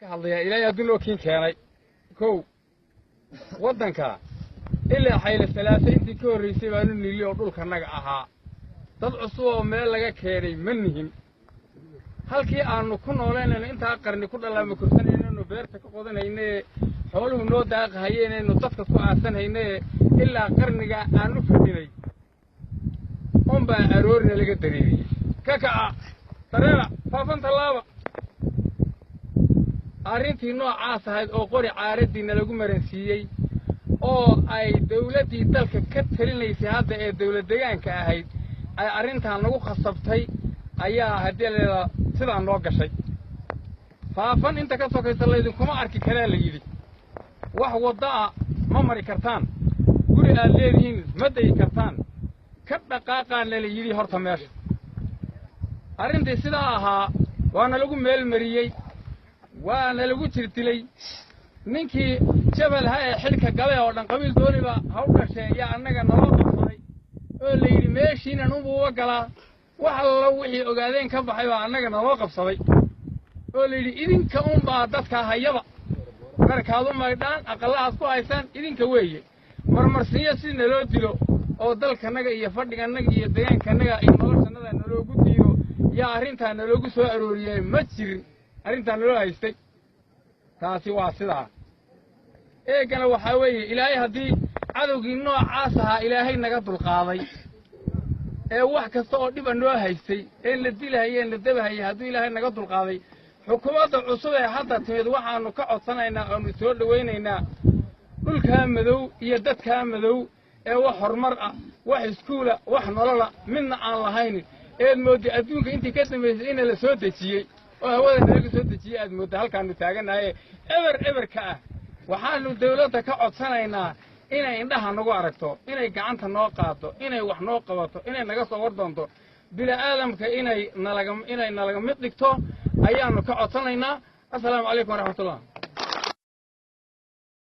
hadlaya ilaahay adduun oo kiin keenay kow wadanka ilaa xayl salaasa intii ka horeysay baanu niili oo dhulka naga ahaa dad cusub oo meel laga keenay manihin halkii aanu ku nooleynayna inta qarni ku dhalaama kursanayno beerta ka qodanayna xooluhu noo daaqayeenayno dadka ku aasanayna ilaa qarniga aanu fadhinay umba aroorna laga dareeriyay kaka tareera faafanta laaba arrintii noocaas ahayd oo qori caaradina lagu maransiiyay oo ay dawladii dalka ka talinaysay hadda ee dawlad deegaanka ahayd ay arrintan lagu khasabtay ayaa hadii la sidaan loo gashay faafan inta ka sokaysa leedin kuma arki kara la yiri wax wada ma mari kartaan guri aad leedihiin ma day kartaan ka dhaqaaqaan la yiri horta meesha arrintii sidaa ahaa waana lagu meel mariyay waana lagu jirtilay ninkii jabal ha ee xilka galay oo dhan qabiil dooniba ha u dhashay yaa annaga noo qabsaday oo la yiri meeshiinan u buuga galaa waxa la wixii ogaadeen ka baxay waa annaga noo qabsaday oo la yiri idinka baa dadka hayaba markaadu maydaan aqalaas ku haysan idinka weeye marmarsiyo si naloo dilo oo dalkanaga iyo fadhiganaga iyo deegaankanaga iyo noloshanaga naloogu diiro yaa arrintan naloogu soo arooriyay ma jirin arrintan naloo haystay taasi waa sidaa eegana waxa weeye ilaahay haddii cadowgii noocaas ahaa ilaahay naga dulqaaday ee wax kasta oo dhib noo haystay ee la dilaayay la dabahayay haddii ilaahay naga dulqaaday xukuumadda cusub ee hadda timid waxaanu ka codsanaynaa oo soo dhaweynaynaa dhulka madow iyo dadka madow ee wax horumar ah wax iskuula wax nolol ah midna aan lahayn ee moodi adduunka intii ka dambeysay in la soo dejiyay oo hawada laga soo dejiyay aad moodo halkaanu taaganahay ever ka ah waxaanu dawladda ka codsanaynaa inay indhaha nagu aragto inay gacanta noo qaado inay wax noo qabato inay naga soo wardoonto bila aadamka inay nalaga mid dhigto ayaanu ka codsanaynaa. Assalaamu calaykum waraxmatullaah.